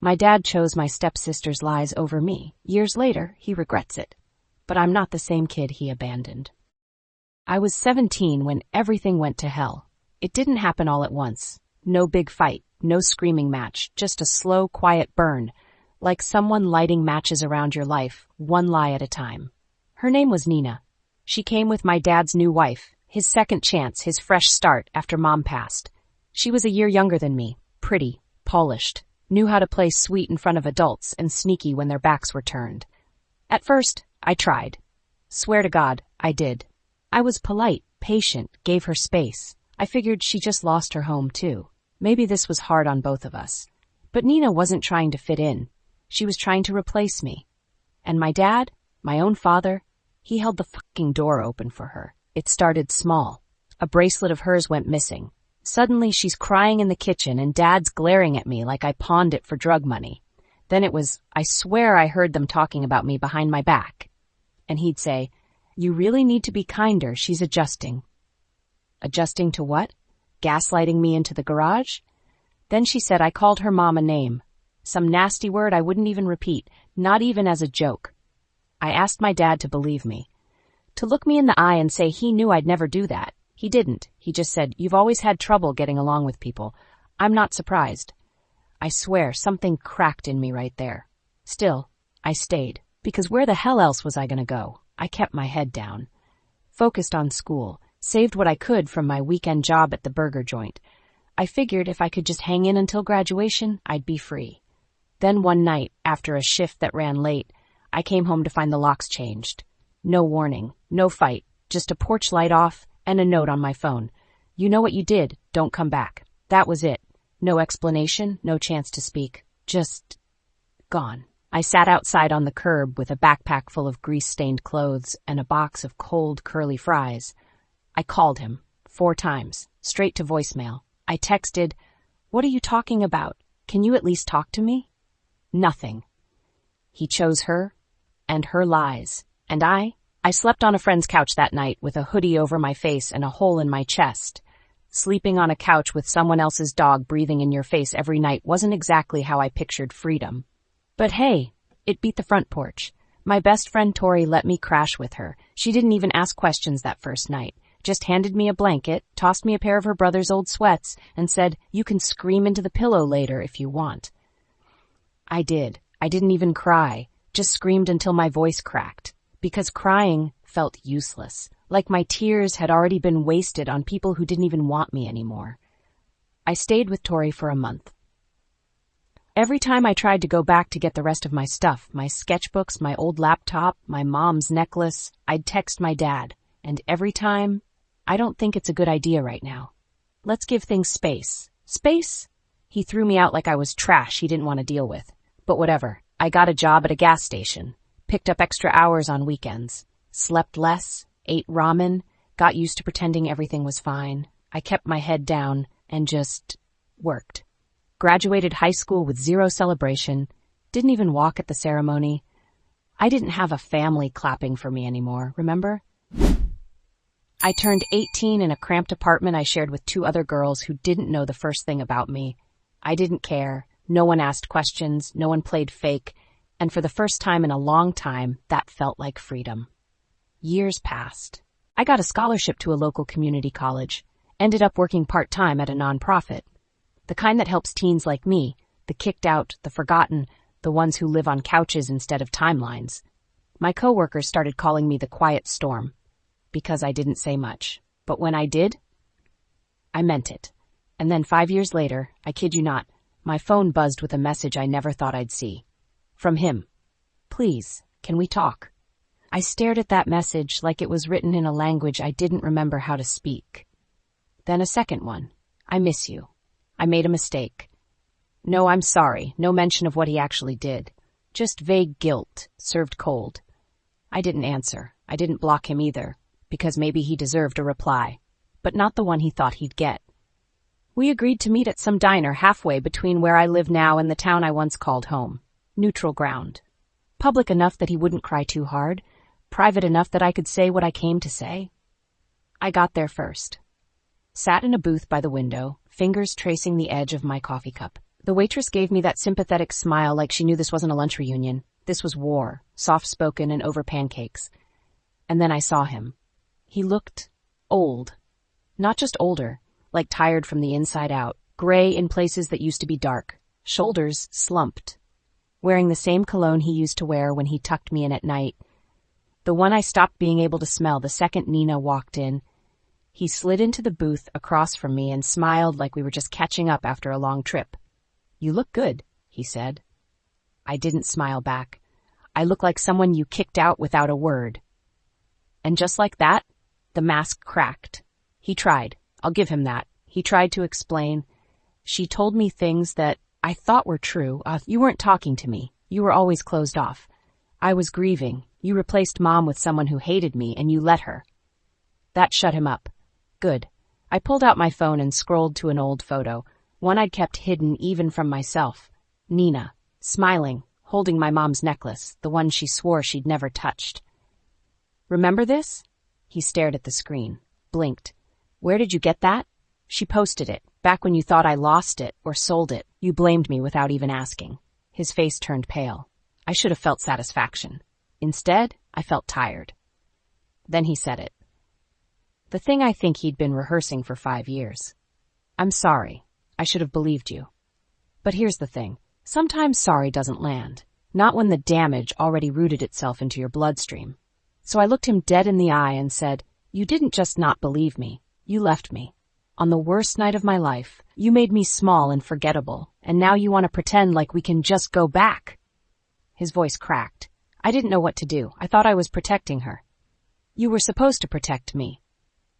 My dad chose my stepsister's lies over me. Years later, he regrets it. But I'm not the same kid he abandoned. I was 17 when everything went to hell. It didn't happen all at once. No big fight, no screaming match, just a slow, quiet burn, like someone lighting matches around your life, one lie at a time. Her name was Nina. She came with my dad's new wife, his second chance, his fresh start after Mom passed. She was a year younger than me, pretty, polished, knew how to play sweet in front of adults and sneaky when their backs were turned. At first, I tried. Swear to God, I did. I was polite, patient, gave her space. I figured she just lost her home too. Maybe this was hard on both of us. But Nina wasn't trying to fit in. She was trying to replace me. And my dad, my own father, he held the fucking door open for her. It started small. A bracelet of hers went missing. Suddenly she's crying in the kitchen and Dad's glaring at me like I pawned it for drug money. Then it was, I swear I heard them talking about me behind my back. And he'd say, "You really need to be kinder, she's adjusting." Adjusting to what? Gaslighting me into the garage? Then she said I called her mom a name. Some nasty word I wouldn't even repeat, not even as a joke. I asked my dad to believe me. To look me in the eye and say he knew I'd never do that. He didn't. He just said, "You've always had trouble getting along with people. I'm not surprised." I swear something cracked in me right there. Still, I stayed. Because where the hell else was I going to go? I kept my head down. Focused on school. Saved what I could from my weekend job at the burger joint. I figured if I could just hang in until graduation, I'd be free. Then one night, after a shift that ran late, I came home to find the locks changed. No warning, no fight, just a porch light off and a note on my phone. "You know what you did, don't come back." That was it. No explanation, no chance to speak. Just gone. I sat outside on the curb with a backpack full of grease-stained clothes and a box of cold, curly fries. I called him 4 times, straight to voicemail. I texted, "What are you talking about? Can you at least talk to me?" Nothing. He chose her and her lies. And I slept on a friend's couch that night with a hoodie over my face and a hole in my chest. Sleeping on a couch with someone else's dog breathing in your face every night wasn't exactly how I pictured freedom. But hey, it beat the front porch. My best friend Tori let me crash with her. She didn't even ask questions that first night. Just handed me a blanket, tossed me a pair of her brother's old sweats, and said, "You can scream into the pillow later if you want." I did. I didn't even cry, just screamed until my voice cracked. Because crying felt useless, like my tears had already been wasted on people who didn't even want me anymore. I stayed with Tori for a month. Every time I tried to go back to get the rest of my stuff, my sketchbooks, my old laptop, my mom's necklace, I'd text my dad. And every time, "I don't think it's a good idea right now. Let's give things space." Space? He threw me out like I was trash he didn't want to deal with. But whatever. I got a job at a gas station. Picked up extra hours on weekends, slept less, ate ramen, got used to pretending everything was fine. I kept my head down and just worked. Graduated high school with 0 celebration, didn't even walk at the ceremony. I didn't have a family clapping for me anymore, remember? I turned 18 in a cramped apartment I shared with 2 other girls who didn't know the first thing about me. I didn't care. No one asked questions, no one played fake. And for the first time in a long time, that felt like freedom. Years passed. I got a scholarship to a local community college, ended up working part-time at a nonprofit. The kind that helps teens like me, the kicked out, the forgotten, the ones who live on couches instead of timelines. My coworkers started calling me the quiet storm, because I didn't say much. But when I did, I meant it. And then 5 years later, I kid you not, my phone buzzed with a message I never thought I'd see. From him. "Please, can we talk?" I stared at that message like it was written in a language I didn't remember how to speak. Then a second one. "I miss you. I made a mistake." No, I'm sorry. No mention of what he actually did. Just vague guilt, served cold. I didn't answer. I didn't block him either, because maybe he deserved a reply, but not the one he thought he'd get. We agreed to meet at some diner halfway between where I live now and the town I once called home. Neutral ground. Public enough that he wouldn't cry too hard, private enough that I could say what I came to say. I got there first. Sat in a booth by the window, fingers tracing the edge of my coffee cup. The waitress gave me that sympathetic smile like she knew this wasn't a lunch reunion. This was war, soft-spoken and over pancakes. And then I saw him. He looked old. Not just older, like tired from the inside out, gray in places that used to be dark, shoulders slumped. Wearing the same cologne he used to wear when he tucked me in at night. The one I stopped being able to smell the second Nina walked in. He slid into the booth across from me and smiled like we were just catching up after a long trip. "You look good," he said. I didn't smile back. I look like someone you kicked out without a word. And just like that, the mask cracked. He tried. I'll give him that. He tried to explain. "She told me things that I thought were true. You weren't talking to me. You were always closed off. I was grieving. You replaced Mom with someone who hated me, and you let her." That shut him up. Good. I pulled out my phone and scrolled to an old photo, one I'd kept hidden even from myself. Nina, smiling, holding my mom's necklace, the one she swore she'd never touched. "Remember this?" He stared at the screen, blinked. "Where did you get that?" "She posted it. Back when you thought I lost it or sold it, you blamed me without even asking." His face turned pale. I should have felt satisfaction. Instead, I felt tired. Then he said it. The thing I think he'd been rehearsing for 5 years. "I'm sorry. I should have believed you. But here's the thing. Sometimes sorry doesn't land. Not when the damage already rooted itself into your bloodstream." So I looked him dead in the eye and said, "You didn't just not believe me. You left me. On the worst night of my life, you made me small and forgettable, and now you want to pretend like we can just go back." His voice cracked. I didn't know what to do. I thought I was protecting her. "You were supposed to protect me."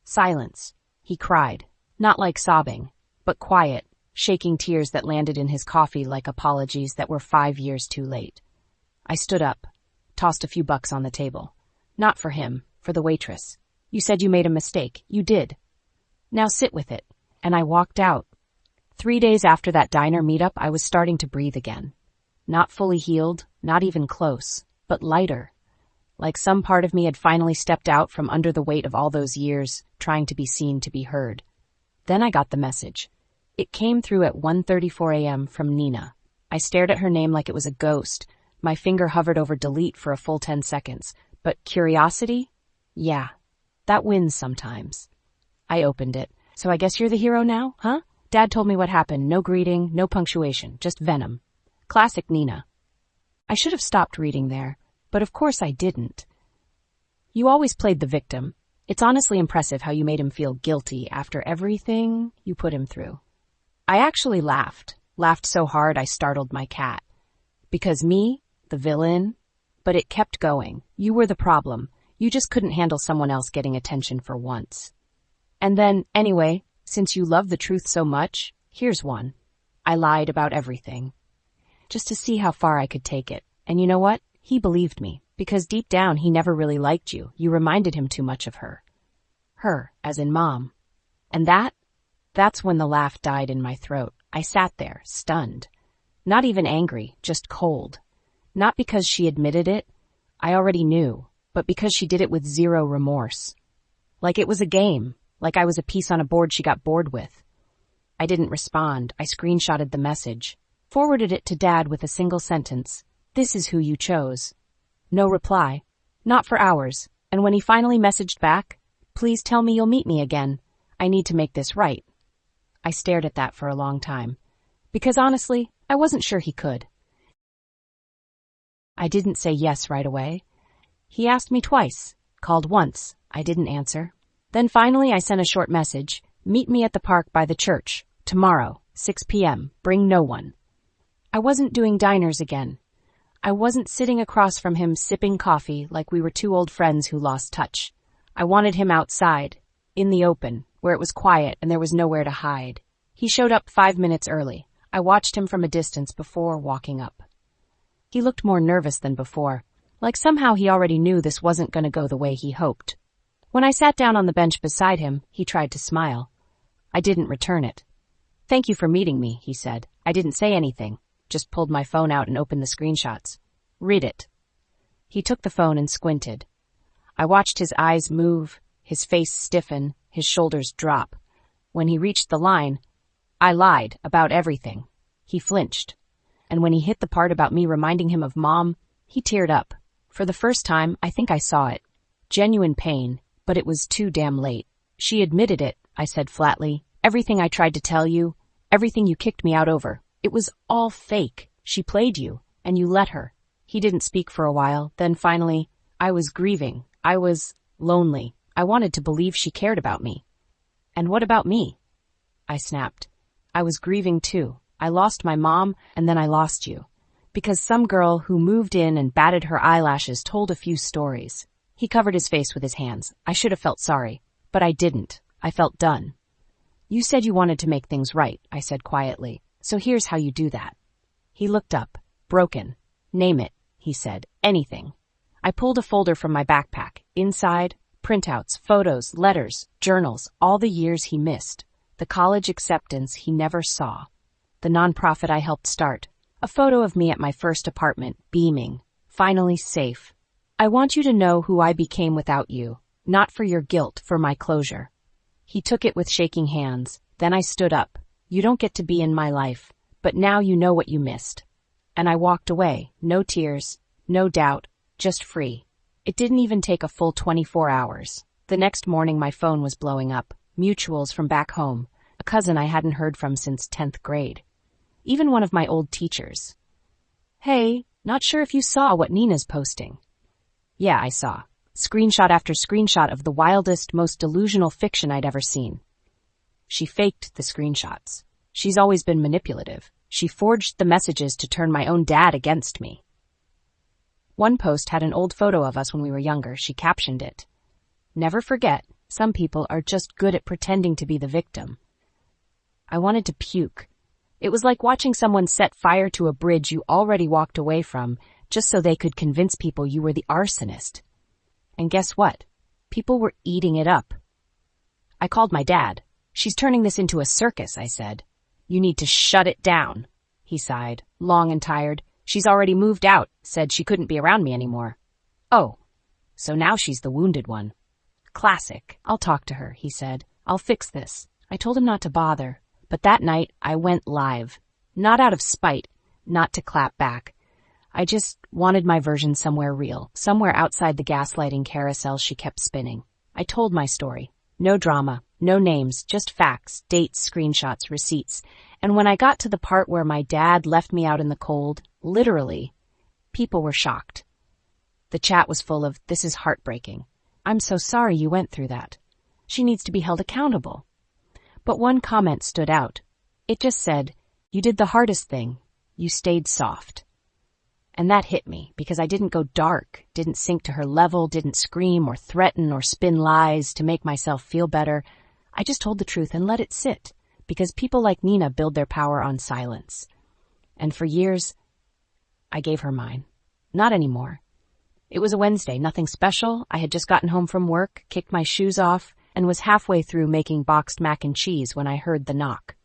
Silence. He cried. Not like sobbing, but quiet, shaking tears that landed in his coffee like apologies that were 5 years too late. I stood up, tossed a few bucks on the table. Not for him, for the waitress. "You said you made a mistake. You did. Now sit with it." And I walked out. 3 days after that diner meetup, I was starting to breathe again. Not fully healed, not even close, but lighter. Like some part of me had finally stepped out from under the weight of all those years, trying to be seen, to be heard. Then I got the message. It came through at 1:34 a.m. from Nina. I stared at her name like it was a ghost. My finger hovered over delete for a full 10 seconds. But curiosity? Yeah, that wins sometimes. I opened it. "So I guess you're the hero now, huh?" Dad told me what happened. No greeting, no punctuation, just venom. Classic Nina. I should have stopped reading there, but of course I didn't. "You always played the victim. It's honestly impressive how you made him feel guilty after everything you put him through." I actually laughed so hard I startled my cat. Because me, the villain, but it kept going. You were the problem. You just couldn't handle someone else getting attention for once. And then, anyway, since you love the truth so much, here's one. I lied about everything. Just to see how far I could take it. And you know what? He believed me. Because deep down, he never really liked you. You reminded him too much of her. Her, as in Mom. And that's when the laugh died in my throat. I sat there, stunned. Not even angry, just cold. Not because she admitted it. I already knew. But because she did it with zero remorse. Like it was a game. Like I was a piece on a board she got bored with. I didn't respond. I screenshotted the message. Forwarded it to Dad with a single sentence. "This is who you chose." No reply. Not for hours. And when he finally messaged back, "Please tell me you'll meet me again. I need to make this right." I stared at that for a long time. Because honestly, I wasn't sure he could. I didn't say yes right away. He asked me twice. Called once. I didn't answer. Then finally I sent a short message. "Meet me at the park by the church. Tomorrow, 6 p.m. Bring no one." I wasn't doing diners again. I wasn't sitting across from him sipping coffee like we were two old friends who lost touch. I wanted him outside, in the open, where it was quiet and there was nowhere to hide. He showed up 5 minutes early. I watched him from a distance before walking up. He looked more nervous than before, like somehow he already knew this wasn't going to go the way he hoped. When I sat down on the bench beside him, he tried to smile. I didn't return it. "Thank you for meeting me," he said. I didn't say anything, just pulled my phone out and opened the screenshots. "Read it." He took the phone and squinted. I watched his eyes move, his face stiffen, his shoulders drop. When he reached the line, "I lied about everything." He flinched. And when he hit the part about me reminding him of Mom, he teared up. For the first time, I think I saw it. Genuine pain, but it was too damn late. She admitted it, I said flatly. Everything I tried to tell you, everything you kicked me out over, it was all fake. She played you, and you let her. He didn't speak for a while, then finally, I was grieving. I was lonely. I wanted to believe she cared about me. And what about me? I snapped. I was grieving too. I lost my mom, and then I lost you. Because some girl who moved in and batted her eyelashes told a few stories. He covered his face with his hands. I should have felt sorry, but I didn't. I felt done. You said you wanted to make things right, I said quietly. So here's how you do that. He looked up. Broken. Name it, he said. Anything. I pulled a folder from my backpack. Inside, printouts, photos, letters, journals, all the years he missed. The college acceptance he never saw. The nonprofit I helped start. A photo of me at my first apartment, beaming. Finally safe. I want you to know who I became without you. Not for your guilt, for my closure. He took it with shaking hands. Then I stood up. You don't get to be in my life, but now you know what you missed. And I walked away. No tears, no doubt, just free. It didn't even take a full 24 hours. The next morning my phone was blowing up. Mutuals from back home. A cousin I hadn't heard from since 10th grade. Even one of my old teachers. Hey, not sure if you saw what Nina's posting. Yeah, I saw. Screenshot after screenshot of the wildest, most delusional fiction I'd ever seen. She faked the screenshots. She's always been manipulative. She forged the messages to turn my own dad against me. One post had an old photo of us when we were younger. She captioned it. Never forget, some people are just good at pretending to be the victim. I wanted to puke. It was like watching someone set fire to a bridge you already walked away from just so they could convince people you were the arsonist. And guess what? People were eating it up. I called my dad. She's turning this into a circus, I said. You need to shut it down. He sighed, long and tired. She's already moved out, said she couldn't be around me anymore. Oh, so now she's the wounded one. Classic. I'll talk to her, he said. I'll fix this. I told him not to bother. But that night, I went live. Not out of spite, not to clap back. I just wanted my version somewhere real, somewhere outside the gaslighting carousel she kept spinning. I told my story. No drama, no names, just facts, dates, screenshots, receipts. And when I got to the part where my dad left me out in the cold, literally, people were shocked. The chat was full of, "This is heartbreaking. I'm so sorry you went through that. She needs to be held accountable." But one comment stood out. It just said, "You did the hardest thing. You stayed soft." And that hit me, because I didn't go dark, didn't sink to her level, didn't scream or threaten or spin lies to make myself feel better. I just told the truth and let it sit, because people like Nina build their power on silence. And for years, I gave her mine. Not anymore. It was a Wednesday, nothing special. I had just gotten home from work, kicked my shoes off, and was halfway through making boxed mac and cheese when I heard the knock.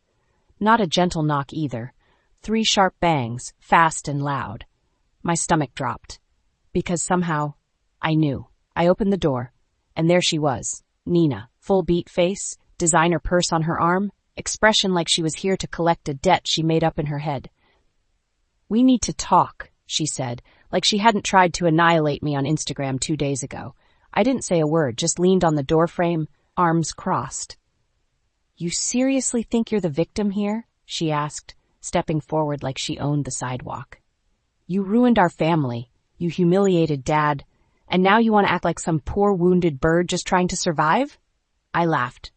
Not a gentle knock either. 3 sharp bangs, fast and loud. My stomach dropped. Because somehow, I knew. I opened the door, and there she was, Nina, full beat face, designer purse on her arm, expression like she was here to collect a debt she made up in her head. "We need to talk," she said, like she hadn't tried to annihilate me on Instagram 2 days ago. I didn't say a word, just leaned on the doorframe, arms crossed. "You seriously think you're the victim here?" she asked, stepping forward like she owned the sidewalk. "You ruined our family. You humiliated Dad. And now you want to act like some poor wounded bird just trying to survive?" I laughed.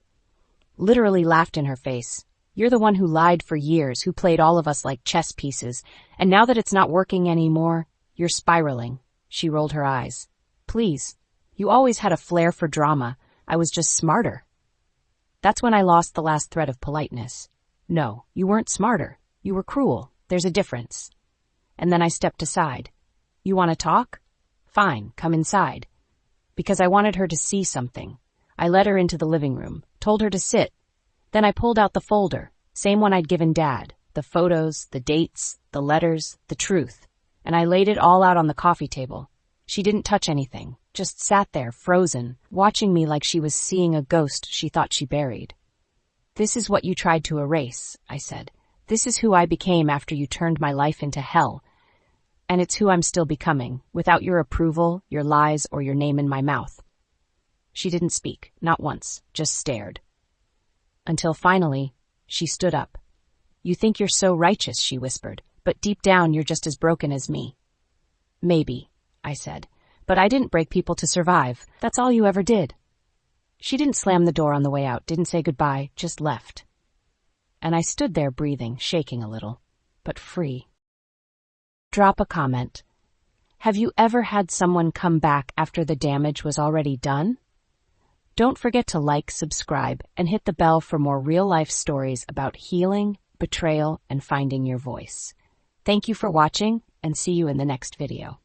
Literally laughed in her face. "You're the one who lied for years, who played all of us like chess pieces. And now that it's not working anymore, you're spiraling." She rolled her eyes. "Please. You always had a flair for drama. I was just smarter." That's when I lost the last thread of politeness. "No, you weren't smarter. You were cruel. There's a difference." And then I stepped aside. "You want to talk? Fine, come inside." Because I wanted her to see something. I led her into the living room, told her to sit. Then I pulled out the folder, same one I'd given Dad, the photos, the dates, the letters, the truth. And I laid it all out on the coffee table. She didn't touch anything, just sat there, frozen, watching me like she was seeing a ghost she thought she buried. "This is what you tried to erase," I said. This is who I became after you turned my life into hell. And it's who I'm still becoming, without your approval, your lies, or your name in my mouth. She didn't speak, not once, just stared. Until finally, she stood up. You think you're so righteous, she whispered, but deep down you're just as broken as me. Maybe, I said, but I didn't break people to survive. That's all you ever did. She didn't slam the door on the way out, didn't say goodbye, just left. And I stood there breathing, shaking a little, but free. Drop a comment. Have you ever had someone come back after the damage was already done? Don't forget to like, subscribe, and hit the bell for more real-life stories about healing, betrayal, and finding your voice. Thank you for watching, and see you in the next video.